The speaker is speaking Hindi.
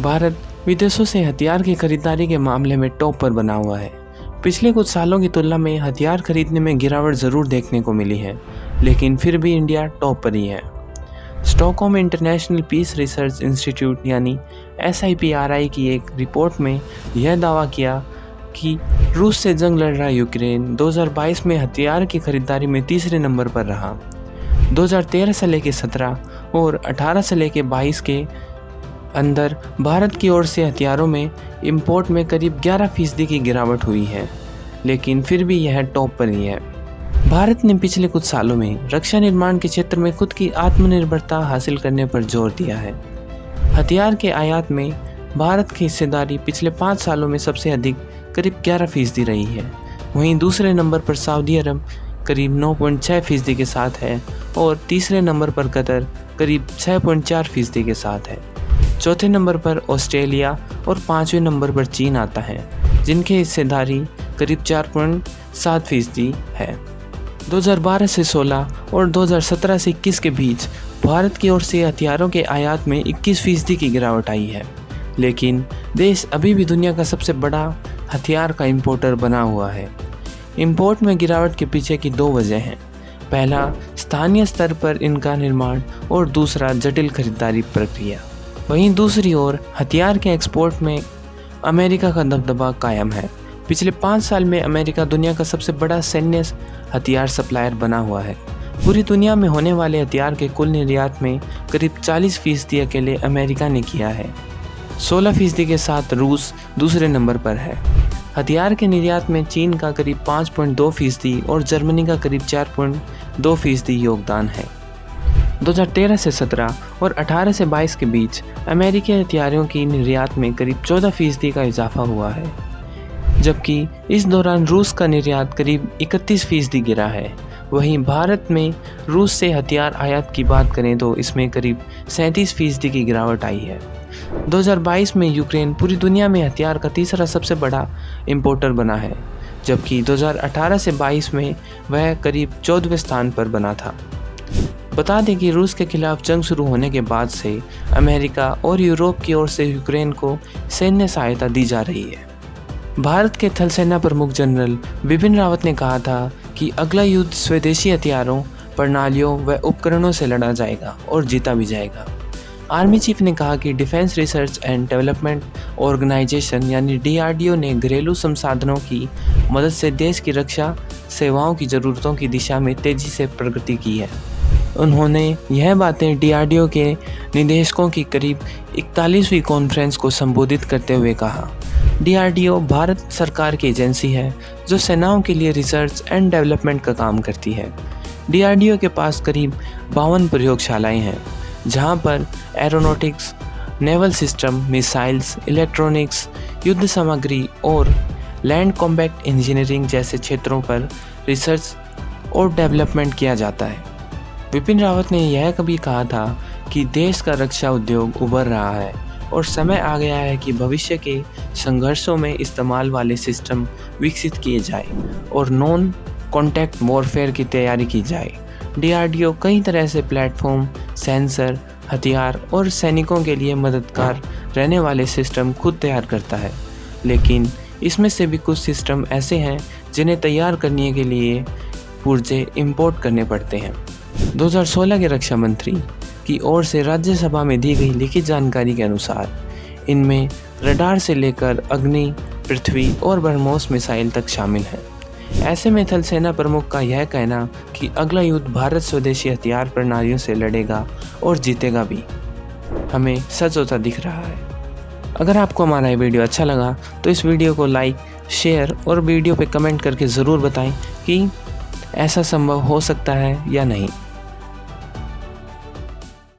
भारत विदेशों से हथियार की खरीदारी के मामले में टॉप पर बना हुआ है। पिछले कुछ सालों की तुलना में हथियार खरीदने में गिरावट ज़रूर देखने को मिली है, लेकिन फिर भी इंडिया टॉप पर ही है। Stockholm International Peace Research Institute यानी SIPRI की एक रिपोर्ट में यह दावा किया कि रूस से जंग लड़ रहा यूक्रेन 2022 में हथियार की खरीदारी में तीसरे नंबर पर रहा। 2013 से लेकर 17 और 18 से लेकर 22 के अंदर भारत की ओर से हथियारों में इंपोर्ट में करीब 11% की गिरावट हुई है, लेकिन फिर भी यह टॉप पर ही है। भारत ने पिछले कुछ सालों में रक्षा निर्माण के क्षेत्र में खुद की आत्मनिर्भरता हासिल करने पर जोर दिया है। हथियार के आयात में भारत की हिस्सेदारी पिछले 5 सालों में सबसे अधिक करीब 11% रही है। वहीं दूसरे नंबर पर सऊदी अरब करीब 9.6% के साथ है और तीसरे नंबर पर कतर करीब 6.4% के साथ है। चौथे नंबर पर ऑस्ट्रेलिया और 5वें नंबर पर चीन आता है, जिनकी हिस्सेदारी करीब 4.7% है। 2012 से 16 और 2017 से 21 के बीच भारत की ओर से हथियारों के आयात में 21% की गिरावट आई है, लेकिन देश अभी भी दुनिया का सबसे बड़ा हथियार का इंपोर्टर बना हुआ है। इंपोर्ट में गिरावट के पीछे की 2 वजह हैं। पहला, स्थानीय स्तर पर इनका निर्माण और दूसरा, जटिल खरीदारी प्रक्रिया। वहीं दूसरी ओर हथियार के एक्सपोर्ट में अमेरिका का दबदबा कायम है। पिछले 5 साल में अमेरिका दुनिया का सबसे बड़ा सैन्य हथियार सप्लायर बना हुआ है। पूरी दुनिया में होने वाले हथियार के कुल निर्यात में करीब 40% अकेले अमेरिका ने किया है। 16% के साथ रूस दूसरे नंबर पर है। हथियार के निर्यात में चीन का करीब 5.2% और जर्मनी का करीब 4.2% योगदान है। 2013 से 17 और 18 से 22 के बीच अमेरिकी हथियारों की निर्यात में करीब 14% का इजाफा हुआ है, जबकि इस दौरान रूस का निर्यात करीब 31% गिरा है। वहीं भारत में रूस से हथियार आयात की बात करें तो इसमें करीब 37% की गिरावट आई है। 2022 में यूक्रेन पूरी दुनिया में हथियार का तीसरा सबसे बड़ा इंपोर्टर बना है, जबकि 2018 से 22 में वह करीब 14वें स्थान पर बना था। बता दें कि रूस के खिलाफ जंग शुरू होने के बाद से अमेरिका और यूरोप की ओर से यूक्रेन को सैन्य सहायता दी जा रही है। भारत के थल सेना प्रमुख जनरल बिपिन रावत ने कहा था कि अगला युद्ध स्वदेशी हथियारों, प्रणालियों व उपकरणों से लड़ा जाएगा और जीता भी जाएगा। आर्मी चीफ ने कहा कि Defence Research and Development Organisation यानी DRDO ने घरेलू संसाधनों की मदद से देश की रक्षा सेवाओं की ज़रूरतों की दिशा में तेज़ी से प्रगति की है। उन्होंने यह बातें DRDO के निदेशकों की करीब 41वीं कॉन्फ्रेंस को संबोधित करते हुए कहा। DRDO भारत सरकार की एजेंसी है जो सेनाओं के लिए रिसर्च एंड डेवलपमेंट का काम करती है। DRDO के पास करीब 52 प्रयोगशालाएं हैं, जहां पर aeronautics, naval system, missiles, electronics, युद्ध सामग्री और लैंड कॉम्बैट इंजीनियरिंग जैसे क्षेत्रों पर रिसर्च और डेवलपमेंट किया जाता है। विपिन रावत ने यह कभी कहा था कि देश का रक्षा उद्योग उभर रहा है और समय आ गया है कि भविष्य के संघर्षों में इस्तेमाल वाले सिस्टम विकसित किए जाए और नॉन कॉन्टैक्ट वॉरफेयर की तैयारी की जाए। DRDO कई तरह से प्लेटफॉर्म, सेंसर, हथियार और सैनिकों के लिए मददगार रहने वाले सिस्टम खुद तैयार करता है, लेकिन इसमें से भी कुछ सिस्टम ऐसे हैं जिन्हें तैयार करने के लिए पुर्जे इंपोर्ट करने पड़ते हैं। 2016 के रक्षा मंत्री की ओर से राज्यसभा में दी गई लिखित जानकारी के अनुसार इनमें रडार से लेकर अग्नि, पृथ्वी और ब्रह्मोस मिसाइल तक शामिल है। ऐसे में थल सेना प्रमुख का यह कहना कि अगला युद्ध भारत स्वदेशी हथियार प्रणालियों से लड़ेगा और जीतेगा भी, हमें सच होता दिख रहा है। अगर आपको हमारा ये वीडियो अच्छा लगा तो इस वीडियो को लाइक, शेयर और वीडियो पे कमेंट करके ज़रूर बताएं कि ऐसा संभव हो सकता है या नहीं।